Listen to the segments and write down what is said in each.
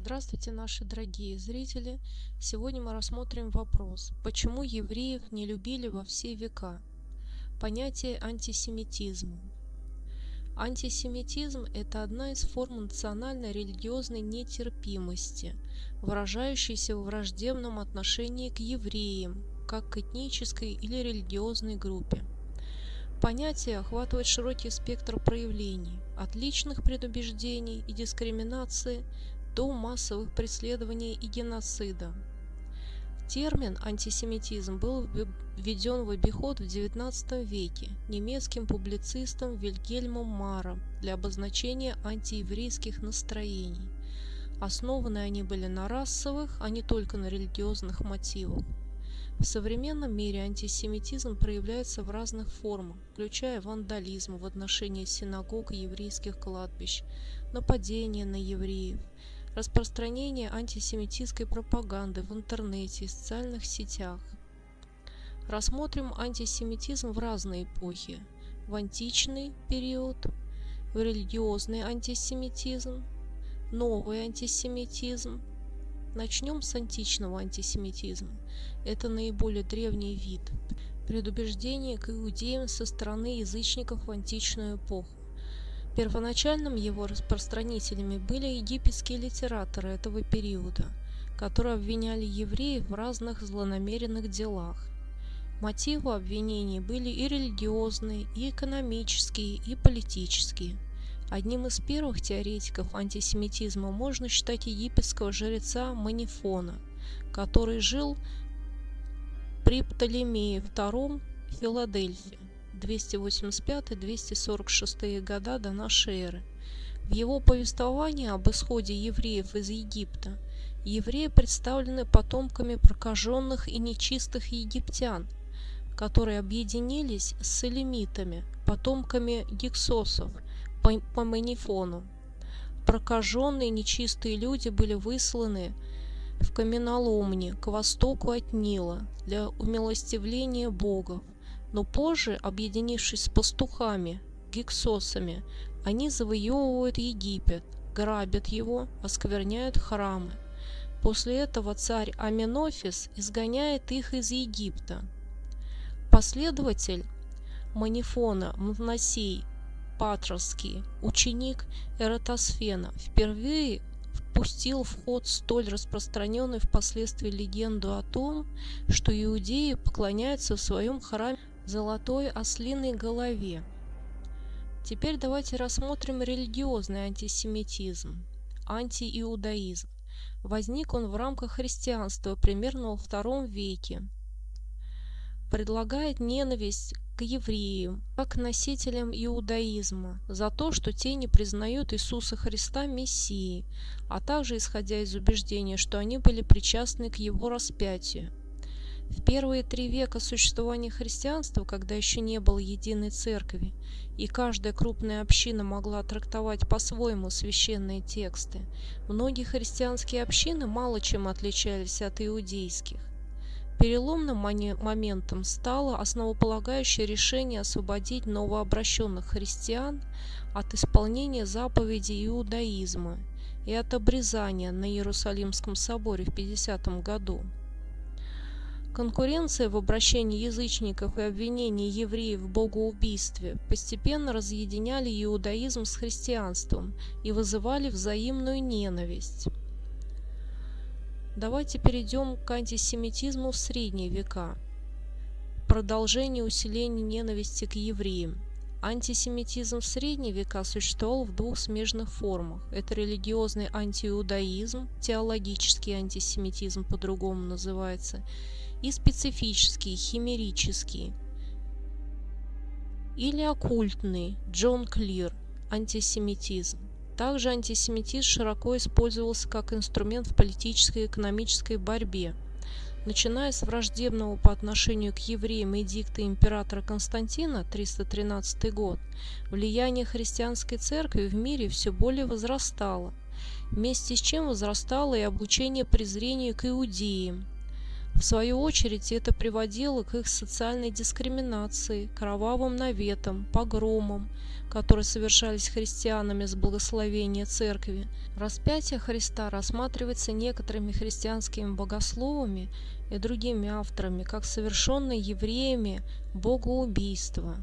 Здравствуйте, наши дорогие зрители! Сегодня мы рассмотрим вопрос, почему евреев не любили во все века. Понятие антисемитизма. Антисемитизм – это одна из форм национально-религиозной нетерпимости, выражающейся в враждебном отношении к евреям, как к этнической или религиозной группе. Понятие охватывает широкий спектр проявлений, от личных предубеждений и дискриминации до массовых преследований и геноцида. Термин антисемитизм был введен в обиход в XIX веке немецким публицистом Вильгельмом Маром для обозначения антиеврейских настроений. Основаны они были на расовых, а не только на религиозных мотивах. В современном мире антисемитизм проявляется в разных формах, включая вандализм в отношении синагог и еврейских кладбищ, нападения на евреев, распространение антисемитистской пропаганды в интернете и социальных сетях. Рассмотрим антисемитизм в разные эпохи: в античный период, в религиозный антисемитизм, новый антисемитизм. Начнем с античного антисемитизма. Это наиболее древний вид предубеждения к иудеям со стороны язычников в античную эпоху. Первоначальным его распространителями были египетские литераторы этого периода, которые обвиняли евреев в разных злонамеренных делах. Мотивы обвинений были и религиозные, и экономические, и политические. Одним из первых теоретиков антисемитизма можно считать египетского жреца Манифона, который жил при Птолемее II в Филадельфии 285-246 года до нашей эры. В его повествовании об исходе евреев из Египта евреи представлены потомками прокаженных и нечистых египтян, которые объединились с элемитами, потомками гиксосов, по Манифону. Прокаженные нечистые люди были высланы в каменоломни к востоку от Нила для умилостивления богов, но позже, объединившись с пастухами, гиксосами, они завоевывают Египет, грабят его, оскверняют храмы. После этого царь Аменофис изгоняет их из Египта. Последователь Манифона Мносей Патрский, ученик Эратосфена, впервые впустил в ход столь распространенную впоследствии легенду о том, что иудеи поклоняются в своем храме золотой ослиной голове. Теперь давайте рассмотрим религиозный антисемитизм, антииудаизм. Возник он в рамках христианства примерно во II веке. Предлагает ненависть к евреям, как к носителям иудаизма, за то, что те не признают Иисуса Христа Мессией, а также исходя из убеждения, что они были причастны к его распятию. В первые 3 века существования христианства, когда еще не было единой церкви, и каждая крупная община могла трактовать по-своему священные тексты, многие христианские общины мало чем отличались от иудейских. Переломным моментом стало основополагающее решение освободить новообращенных христиан от исполнения заповедей иудаизма и от обрезания на Иерусалимском соборе в 50 году. Конкуренция в обращении язычников и обвинение евреев в богоубийстве постепенно разъединяли иудаизм с христианством и вызывали взаимную ненависть. Давайте перейдем к антисемитизму в средние века. Продолжение усиления ненависти к евреям. Антисемитизм в средние века существовал в 2 смежных формах. Это религиозный антииудаизм, теологический антисемитизм по-другому называется, и специфический, химерический или оккультный, Джон Клир, антисемитизм. Также антисемитизм широко использовался как инструмент в политической и экономической борьбе. Начиная с враждебного по отношению к евреям эдикта императора Константина 313 год, влияние христианской церкви в мире все более возрастало, вместе с чем возрастало и облучение презрению к иудеям. В свою очередь это приводило к их социальной дискриминации, кровавым наветам, погромам, которые совершались христианами с благословения церкви. Распятие Христа рассматривается некоторыми христианскими богословами и другими авторами как совершенное евреями богоубийство.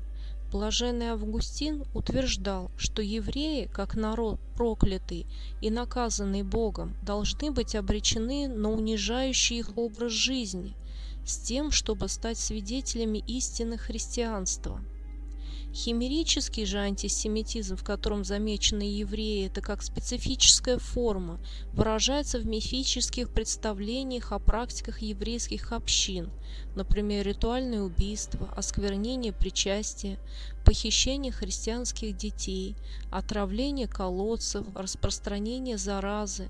Блаженный Августин утверждал, что евреи, как народ проклятый и наказанный Богом, должны быть обречены на унижающий их образ жизни, с тем, чтобы стать свидетелями истины христианства. Химерический же антисемитизм, в котором замечены евреи, это как специфическая форма, выражается в мифических представлениях о практиках еврейских общин, например, ритуальные убийства, осквернение причастия, похищение христианских детей, отравление колодцев, распространение заразы,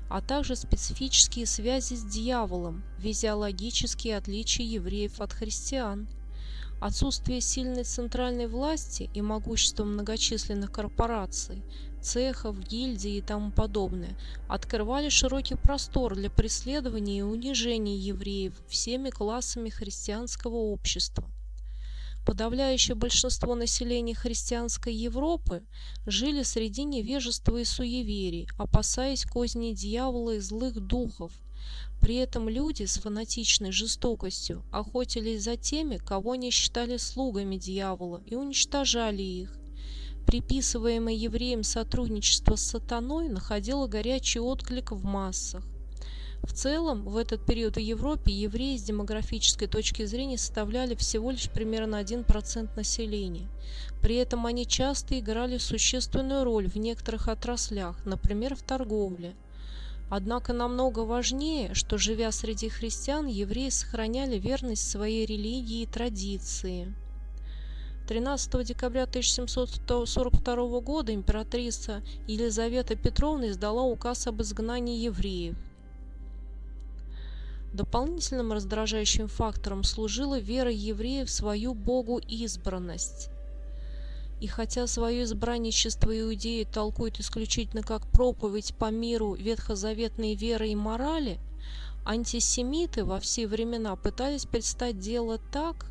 а также специфические связи с дьяволом, физиологические отличия евреев от христиан. Отсутствие сильной центральной власти и могущества многочисленных корпораций, цехов, гильдий и тому подобное открывали широкий простор для преследования и унижения евреев всеми классами христианского общества. Подавляющее большинство населения христианской Европы жили среди невежества и суеверий, опасаясь козней дьявола и злых духов. При этом люди с фанатичной жестокостью охотились за теми, кого они считали слугами дьявола, и уничтожали их. Приписываемое евреям сотрудничество с сатаной находило горячий отклик в массах. В целом, в этот период в Европе евреи с демографической точки зрения составляли всего лишь примерно 1% населения. При этом они часто играли существенную роль в некоторых отраслях, например, в торговле. Однако намного важнее, что, живя среди христиан, евреи сохраняли верность своей религии и традиции. 13 декабря 1742 года императрица Елизавета Петровна издала указ об изгнании евреев. Дополнительным раздражающим фактором служила вера евреев в свою богоизбранность. И хотя свое избранничество иудеи толкуют исключительно как проповедь по миру ветхозаветной веры и морали, антисемиты во все времена пытались представить дело так,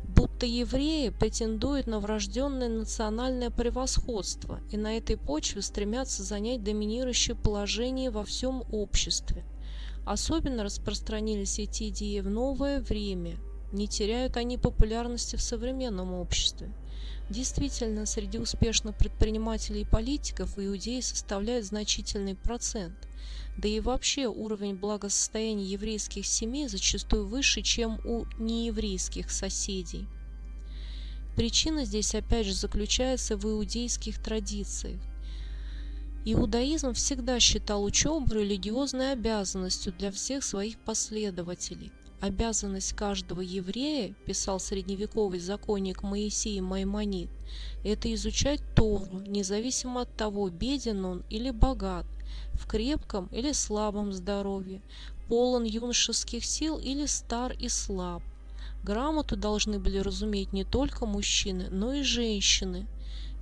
будто евреи претендуют на врожденное национальное превосходство и на этой почве стремятся занять доминирующее положение во всем обществе. Особенно распространились эти идеи в новое время, не теряют они популярности в современном обществе. Действительно, среди успешных предпринимателей и политиков иудеи составляют значительный процент, да и вообще уровень благосостояния еврейских семей зачастую выше, чем у нееврейских соседей. Причина здесь опять же заключается в иудейских традициях. Иудаизм всегда считал учебу религиозной обязанностью для всех своих последователей. Обязанность каждого еврея, писал средневековый законник Моисей Маймонид, это изучать Тору, независимо от того, беден он или богат, в крепком или слабом здоровье, полон юношеских сил или стар и слаб. Грамоту должны были разуметь не только мужчины, но и женщины.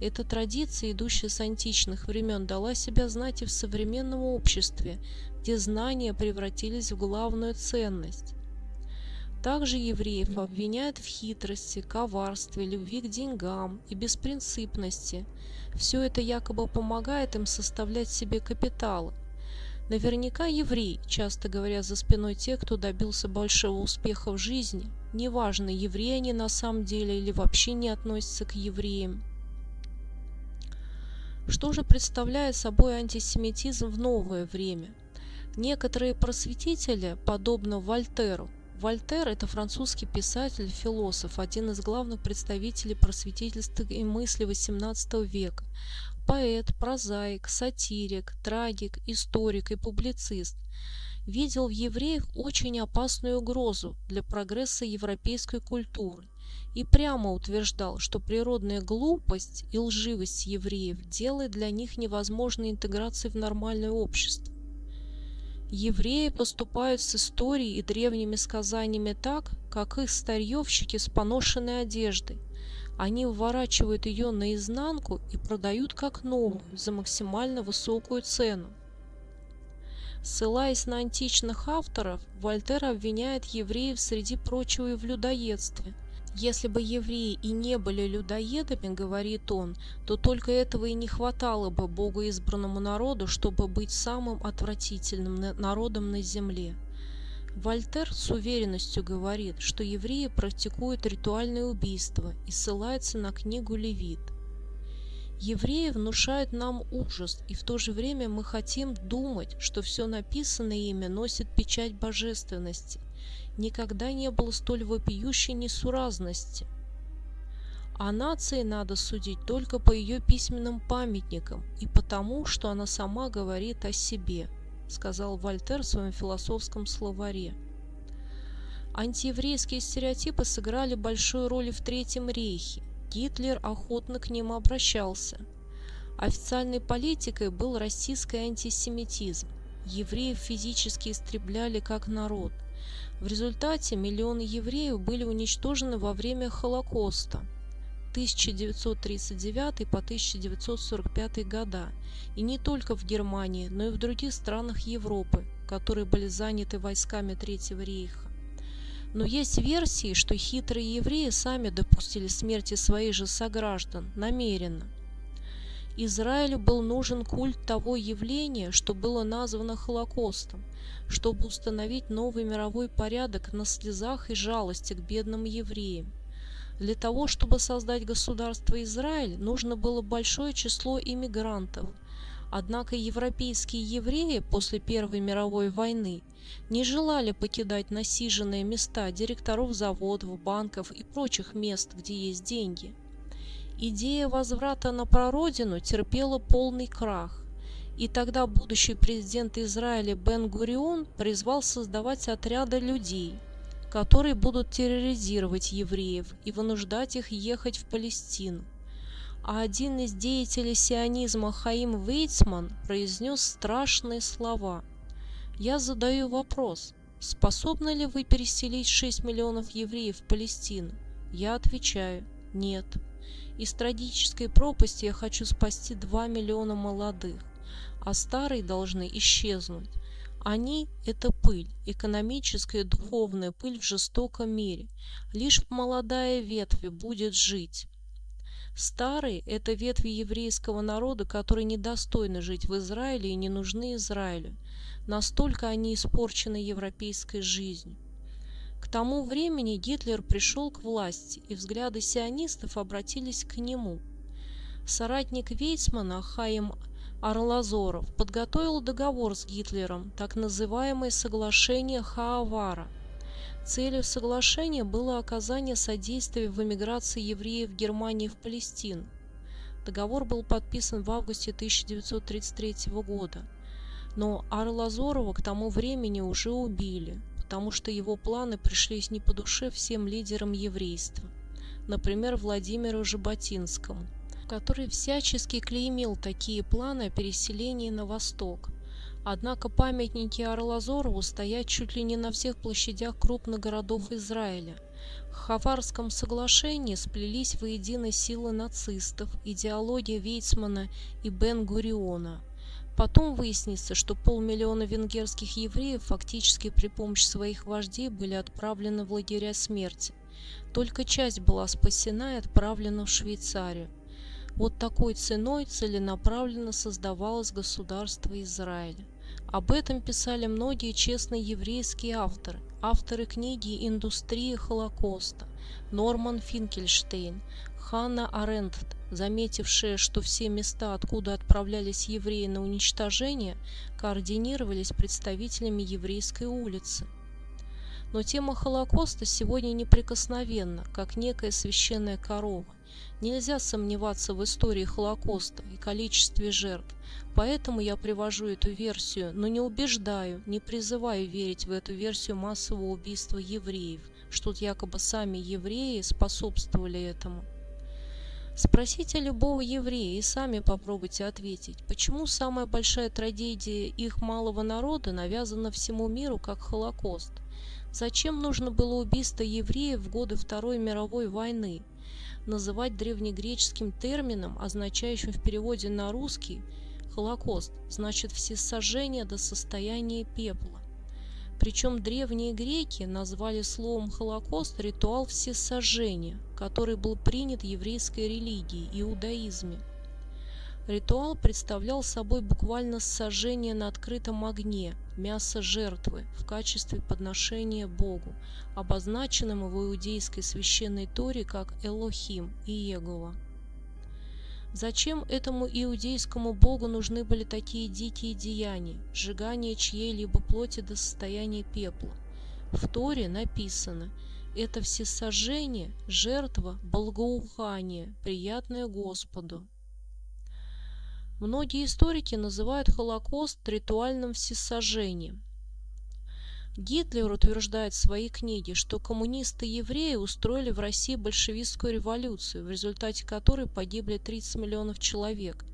Эта традиция, идущая с античных времен, дала себя знать и в современном обществе, где знания превратились в главную ценность. Также евреев обвиняют в хитрости, коварстве, любви к деньгам и беспринципности. Все это якобы помогает им составлять себе капиталы. Наверняка еврей, часто говоря за спиной тех, кто добился большого успеха в жизни, неважно, евреи они на самом деле или вообще не относятся к евреям. Что же представляет собой антисемитизм в новое время? Некоторые просветители, подобно Вольтеру, Вольтер – это французский писатель, философ, один из главных представителей просветительства и мысли XVIII века. Поэт, прозаик, сатирик, трагик, историк и публицист. Видел в евреях очень опасную угрозу для прогресса европейской культуры и прямо утверждал, что природная глупость и лживость евреев делает для них невозможной интеграцию в нормальное общество. Евреи поступают с историей и древними сказаниями так, как их старьевщики с поношенной одеждой. Они выворачивают ее наизнанку и продают как новую за максимально высокую цену. Ссылаясь на античных авторов, Вольтер обвиняет евреев среди прочего и в людоедстве. Если бы евреи и не были людоедами, говорит он, то только этого и не хватало бы богоизбранному народу, чтобы быть самым отвратительным народом на земле. Вольтер с уверенностью говорит, что евреи практикуют ритуальные убийства и ссылается на книгу Левит. Евреи внушают нам ужас, и в то же время мы хотим думать, что все написанное ими носит печать божественности. Никогда не было столь вопиющей несуразности. О нации надо судить только по ее письменным памятникам и потому, что она сама говорит о себе, сказал Вольтер в своем философском словаре. Антиеврейские стереотипы сыграли большую роль в Третьем рейхе. Гитлер охотно к ним обращался. Официальной политикой был расистский антисемитизм. Евреев физически истребляли как народ. В результате миллионы евреев были уничтожены во время Холокоста 1939 по 1945 года, и не только в Германии, но и в других странах Европы, которые были заняты войсками Третьего рейха. Но есть версии, что хитрые евреи сами допустили смерти своих же сограждан намеренно. Израилю был нужен культ того явления, что было названо Холокостом, чтобы установить новый мировой порядок на слезах и жалости к бедным евреям. Для того, чтобы создать государство Израиль, нужно было большое число иммигрантов. Однако европейские евреи после Первой мировой войны не желали покидать насиженные места директоров заводов, банков и прочих мест, где есть деньги. Идея возврата на прародину терпела полный крах, и тогда будущий президент Израиля Бен-Гурион призвал создавать отряды людей, которые будут терроризировать евреев и вынуждать их ехать в Палестину. А один из деятелей сионизма Хаим Вейцман произнес страшные слова. «Я задаю вопрос, способны ли вы переселить 6 миллионов евреев в Палестину? Я отвечаю, нет. Из трагической пропасти я хочу спасти 2 миллиона молодых, а старые должны исчезнуть. Они – это пыль, экономическая и духовная пыль в жестоком мире. Лишь молодая ветвь будет жить. Старые – это ветви еврейского народа, которые недостойны жить в Израиле и не нужны Израилю. Настолько они испорчены европейской жизнью». К тому времени Гитлер пришел к власти, и взгляды сионистов обратились к нему. Соратник Вейцмана Хаим Арлазоров подготовил договор с Гитлером, так называемое соглашение Хаавара. Целью соглашения было оказание содействия в эмиграции евреев в Германии в Палестину. Договор был подписан в августе 1933 года, но Арлазорова к тому времени уже убили, потому что его планы пришлись не по душе всем лидерам еврейства, например, Владимиру Жаботинскому, который всячески клеймил такие планы о переселении на восток. Однако памятники Арлазорову стоят чуть ли не на всех площадях крупных городов Израиля. В Хаварском соглашении сплелись воедино силы нацистов, идеология Вейцмана и Бен-Гуриона. Потом выяснится, что 500 000 венгерских евреев фактически при помощи своих вождей были отправлены в лагеря смерти. Только часть была спасена и отправлена в Швейцарию. Вот такой ценой целенаправленно создавалось государство Израиля. Об этом писали многие честные еврейские авторы. Авторы книги «Индустрия Холокоста», Норман Финкельштейн, Ханна Аренд, заметившая, что все места, откуда отправлялись евреи на уничтожение, координировались представителями еврейской улицы. Но тема Холокоста сегодня неприкосновенна, как некая священная корова. Нельзя сомневаться в истории Холокоста и количестве жертв, поэтому я привожу эту версию, но не убеждаю, не призываю верить в эту версию массового убийства евреев, что якобы сами евреи способствовали этому. Спросите любого еврея и сами попробуйте ответить, почему самая большая трагедия их малого народа навязана всему миру как Холокост. Зачем нужно было убийство евреев в годы Второй мировой войны называть древнегреческим термином, означающим в переводе на русский Холокост значит всесожжение до состояния пепла. Причем древние греки назвали словом «холокост» ритуал всесожжения, который был принят еврейской религией, иудаизме. Ритуал представлял собой буквально сожжение на открытом огне мяса жертвы в качестве подношения Богу, обозначенному в иудейской священной Торе как Элохим и Егова. Зачем этому иудейскому богу нужны были такие дикие деяния, сжигание чьей-либо плоти до состояния пепла? В Торе написано: это всесожжение, жертва, благоухание, приятное Господу. Многие историки называют Холокост ритуальным всесожжением. Гитлер утверждает в своей книге, что коммунисты-евреи устроили в России большевистскую революцию, в результате которой погибли 30 миллионов человек.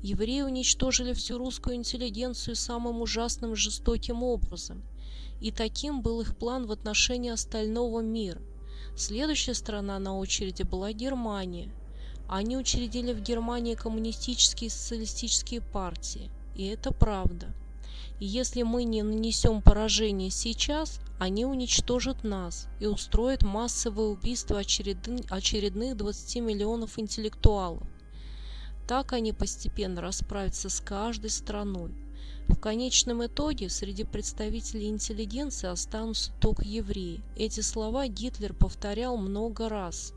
Евреи уничтожили всю русскую интеллигенцию самым ужасным и жестоким образом. И таким был их план в отношении остального мира. Следующая страна на очереди была Германия. Они учредили в Германии коммунистические и социалистические партии. И это правда. И если мы не нанесем поражение сейчас, они уничтожат нас и устроят массовое убийство очередных 20 миллионов интеллектуалов. Так они постепенно расправятся с каждой страной. В конечном итоге среди представителей интеллигенции останутся только евреи. Эти слова Гитлер повторял много раз.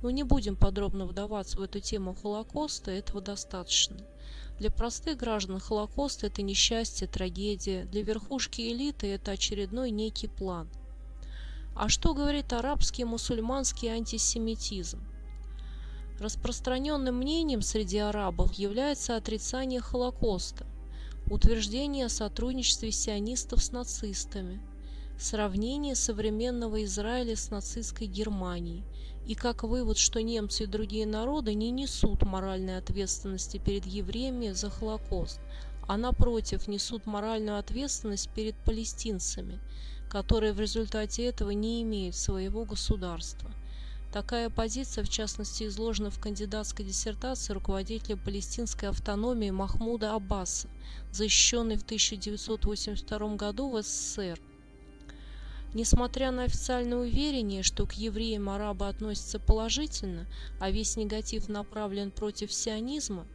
Но не будем подробно вдаваться в эту тему Холокоста, этого достаточно. Для простых граждан Холокост – это несчастье, трагедия. Для верхушки элиты это очередной некий план. А что говорит арабский и мусульманский антисемитизм? Распространенным мнением среди арабов является отрицание Холокоста, утверждение о сотрудничестве сионистов с нацистами, сравнение современного Израиля с нацистской Германией и как вывод, что немцы и другие народы не несут моральной ответственности перед евреями за Холокост, а напротив несут моральную ответственность перед палестинцами, которые в результате этого не имеют своего государства. Такая позиция, в частности, изложена в кандидатской диссертации руководителя палестинской автономии Махмуда Аббаса, защищенной в 1982 году в СССР. Несмотря на официальное уверение, что к евреям арабы относятся положительно, а весь негатив направлен против сионизма,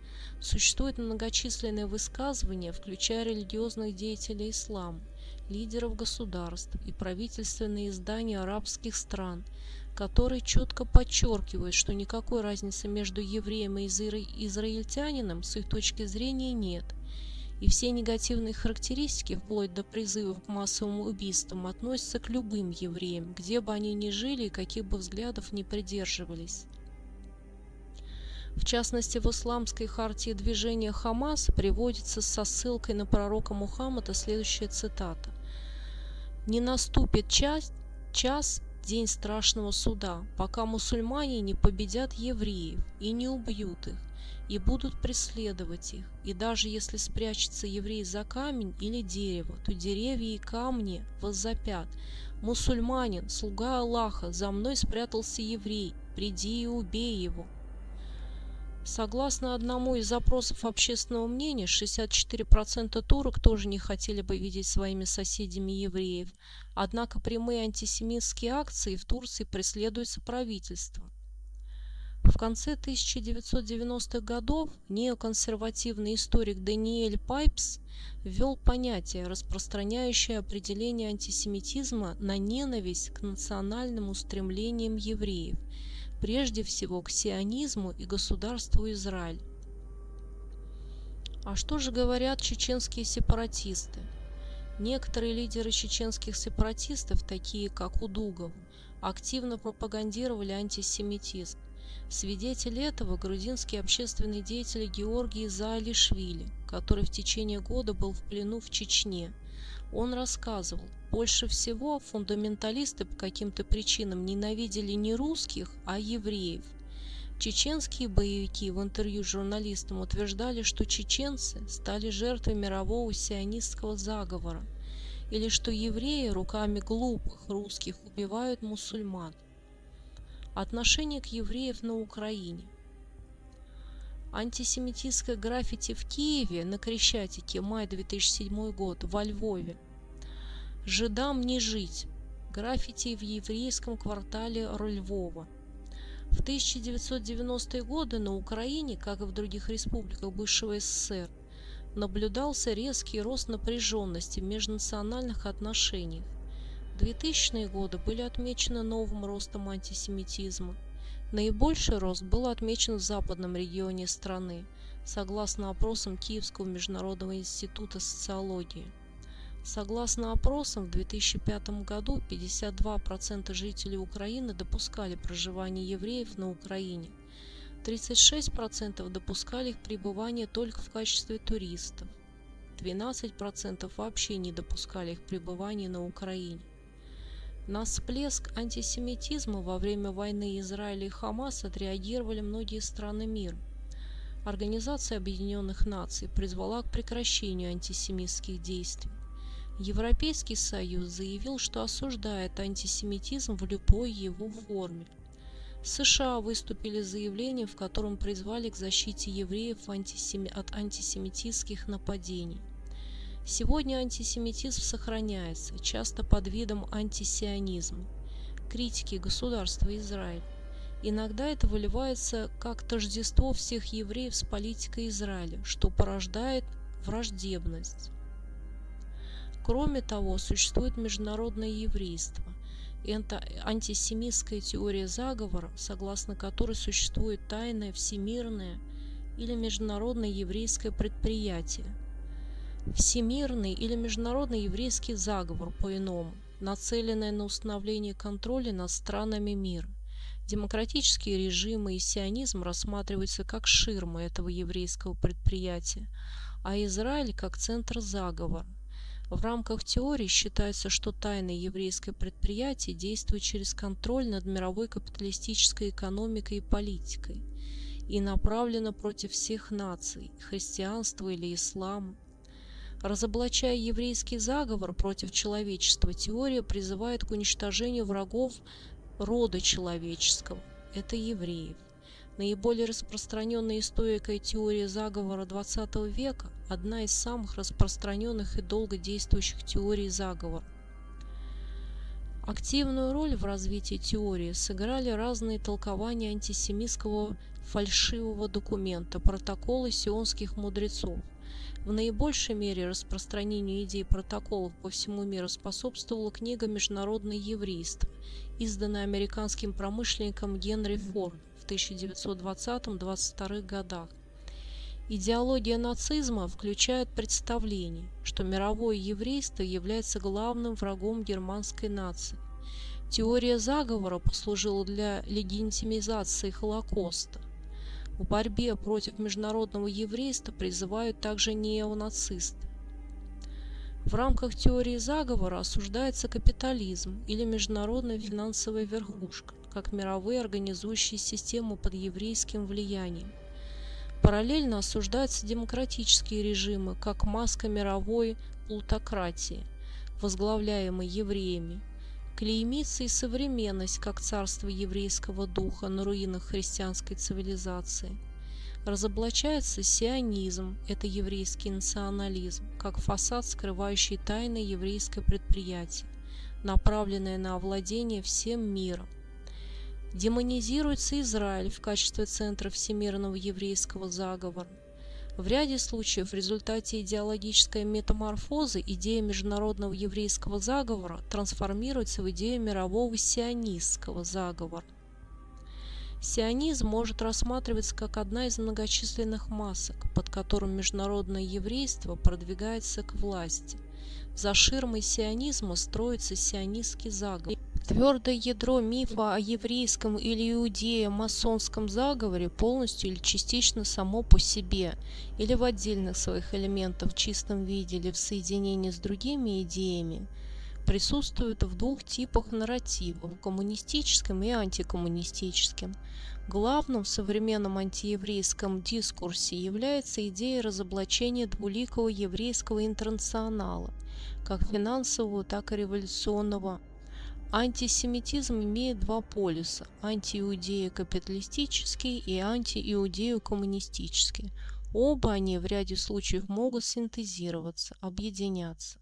существуют многочисленные высказывания, включая религиозных деятелей ислама, лидеров государств и правительственные издания арабских стран, которые четко подчеркивают, что никакой разницы между евреем и израильтянином с их точки зрения нет, и все негативные характеристики, вплоть до призывов к массовым убийствам, относятся к любым евреям, где бы они ни жили и каких бы взглядов ни придерживались. В частности, в исламской хартии движения Хамас приводится со ссылкой на пророка Мухаммада следующая цитата: «Не наступит час, день страшного суда, пока мусульмане не победят евреев и не убьют их, и будут преследовать их. И даже если спрячется еврей за камень или дерево, то деревья и камни возопят: мусульманин, слуга Аллаха, за мной спрятался еврей, приди и убей его». Согласно одному из запросов общественного мнения, 64% турок тоже не хотели бы видеть своими соседями евреев, однако прямые антисемитские акции в Турции преследуются правительством. В конце 1990-х годов неоконсервативный историк Даниэль Пайпс ввел понятие, распространяющее определение антисемитизма на ненависть к национальным устремлениям евреев, прежде всего к сионизму и государству Израиль. А что же говорят чеченские сепаратисты? Некоторые лидеры чеченских сепаратистов, такие как Удугов, активно пропагандировали антисемитизм. Свидетель этого – грузинский общественный деятель Георгий Заалишвили, который в течение года был в плену в Чечне. Он рассказывал: больше всего фундаменталисты по каким-то причинам ненавидели не русских, а евреев. Чеченские боевики в интервью журналистам утверждали, что чеченцы стали жертвой мирового сионистского заговора, или что евреи руками глупых русских убивают мусульман. Отношение к евреям на Украине. Антисемитистское граффити в Киеве на Крещатике, май 2007 год, во Львове. «Жидам не жить». Граффити в еврейском квартале Львова. В 1990-е годы на Украине, как и в других республиках бывшего СССР, наблюдался резкий рост напряженности в межнациональных отношениях. 2000-е годы были отмечены новым ростом антисемитизма. Наибольший рост был отмечен в западном регионе страны, согласно опросам Киевского международного института социологии. Согласно опросам, в 2005 году 52% жителей Украины допускали проживание евреев на Украине, 36% допускали их пребывание только в качестве туристов, 12% вообще не допускали их пребывания на Украине. На всплеск антисемитизма во время войны Израиля и Хамас отреагировали многие страны мира. Организация Объединенных Наций призвала к прекращению антисемитских действий. Европейский Союз заявил, что осуждает антисемитизм в любой его форме. США выступили с заявлением, в котором призвали к защите евреев от антисемитистских нападений. Сегодня антисемитизм сохраняется, часто под видом антисионизма, критики государства Израиль. Иногда это выливается как тождество всех евреев с политикой Израиля, что порождает враждебность. Кроме того, существует международное еврейство. Это антисемитская теория заговора, согласно которой существует тайное, всемирное или международное еврейское предприятие. Всемирный или международный еврейский заговор по-иному, нацеленный на установление контроля над странами мира. Демократические режимы и сионизм рассматриваются как ширма этого еврейского предприятия, а Израиль как центр заговора. В рамках теории считается, что тайное еврейское предприятие действует через контроль над мировой капиталистической экономикой и политикой и направлено против всех наций, христианства или ислама. Разоблачая еврейский заговор против человечества, теория призывает к уничтожению врагов рода человеческого – это евреев. Наиболее распространенная историка теория заговора XX века – одна из самых распространенных и долго действующих теорий заговора. Активную роль в развитии теории сыграли разные толкования антисемитского фальшивого документа «Протоколы сионских мудрецов». В наибольшей мере распространению идей протоколов по всему миру способствовала книга «Международное еврейство», изданная американским промышленником Генри Фордом в 1920-22 годах. Идеология нацизма включает представление, что мировое еврейство является главным врагом германской нации. Теория заговора послужила для легитимизации Холокоста. В борьбе против международного еврейства призывают также неонацисты. В рамках теории заговора осуждается капитализм или международная финансовая верхушка, как мировые организующие системы под еврейским влиянием. Параллельно осуждаются демократические режимы, как маска мировой плутократии, возглавляемой евреями. Клеймится и современность, как царство еврейского духа на руинах христианской цивилизации. Разоблачается сионизм, это еврейский национализм, как фасад, скрывающий тайное еврейское предприятие, направленное на овладение всем миром. Демонизируется Израиль в качестве центра всемирного еврейского заговора. В ряде случаев в результате идеологической метаморфозы идея международного еврейского заговора трансформируется в идею мирового сионистского заговора. Сионизм может рассматриваться как одна из многочисленных масок, под которым международное еврейство продвигается к власти. За ширмой сионизма строится сионистский заговор. Твердое ядро мифа о еврейском или иудео-масонском заговоре полностью или частично само по себе, или в отдельных своих элементах в чистом виде, или в соединении с другими идеями, присутствует в двух типах нарративов – коммунистическим и антикоммунистическим. Главным в современном антиеврейском дискурсе является идея разоблачения двуликого еврейского интернационала, как финансового, так и революционного. Антисемитизм имеет два полюса – антииудео-капиталистический и антииудео-коммунистический. Оба они в ряде случаев могут синтезироваться, объединяться.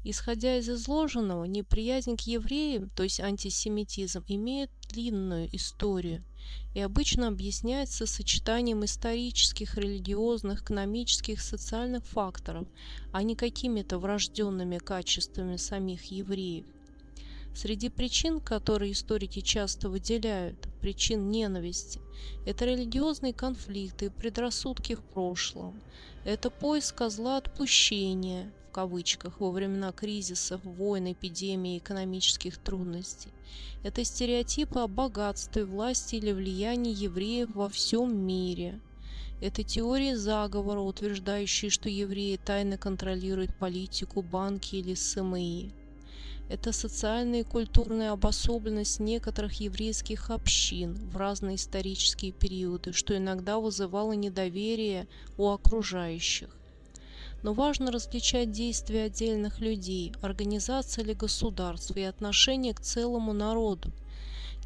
Исходя из изложенного, неприязнь к евреям, то есть антисемитизм, имеет длинную историю и обычно объясняется сочетанием исторических, религиозных, экономических, социальных факторов, а не какими-то врожденными качествами самих евреев. Среди причин, которые историки часто выделяют, причин ненависти, это религиозные конфликты, предрассудки в прошлом, это поиск козла отпущения, в кавычках, во времена кризисов, войн, эпидемий, экономических трудностей. Это стереотипы о богатстве, власти или влиянии евреев во всем мире. Это теории заговора, утверждающие, что евреи тайно контролируют политику, банки или СМИ. Это социальная и культурная обособленность некоторых еврейских общин в разные исторические периоды, что иногда вызывало недоверие у окружающих. Но важно различать действия отдельных людей, организаций или государств и отношение к целому народу.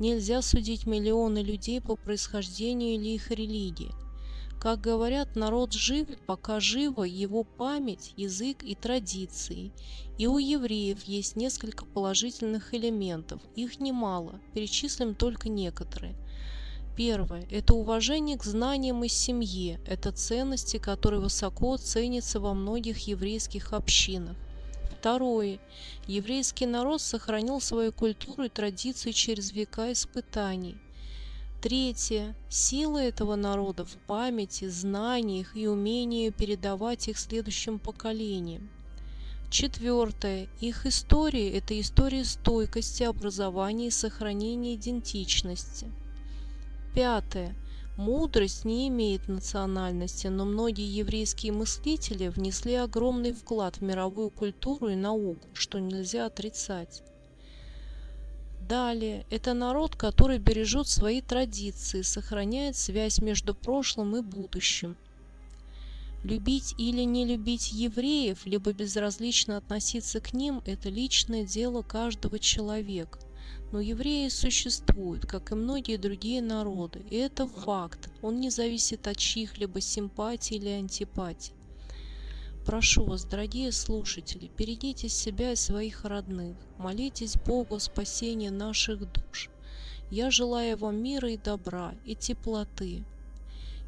Нельзя судить миллионы людей по происхождению или их религии. Как говорят, народ жив, пока жива его память, язык и традиции. И у евреев есть несколько положительных элементов, их немало, перечислим только некоторые. Первое – это уважение к знаниям и семье, это ценности, которые высоко ценятся во многих еврейских общинах. Второе. Еврейский народ сохранил свою культуру и традиции через века испытаний. Третье. Сила этого народа в памяти, знаниях и умении передавать их следующим поколениям. Четвертое. Их история – это история стойкости, образования и сохранения идентичности. Пятое. Мудрость не имеет национальности, но многие еврейские мыслители внесли огромный вклад в мировую культуру и науку, что нельзя отрицать. Далее, это народ, который бережет свои традиции, сохраняет связь между прошлым и будущим. Любить или не любить евреев, либо безразлично относиться к ним – это личное дело каждого человека. Но евреи существуют, как и многие другие народы, и это факт, он не зависит от чьих-либо симпатий или антипатий. Прошу вас, дорогие слушатели, берегите себя и своих родных, молитесь Богу о спасении наших душ. Я желаю вам мира и добра, и теплоты.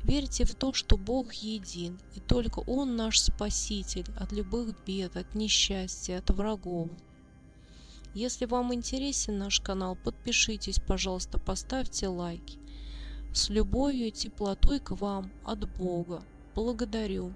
Верьте в то, что Бог един, и только Он наш Спаситель от любых бед, от несчастья, от врагов. Если вам интересен наш канал, подпишитесь, пожалуйста, поставьте лайки. С любовью и теплотой к вам от Бога. Благодарю.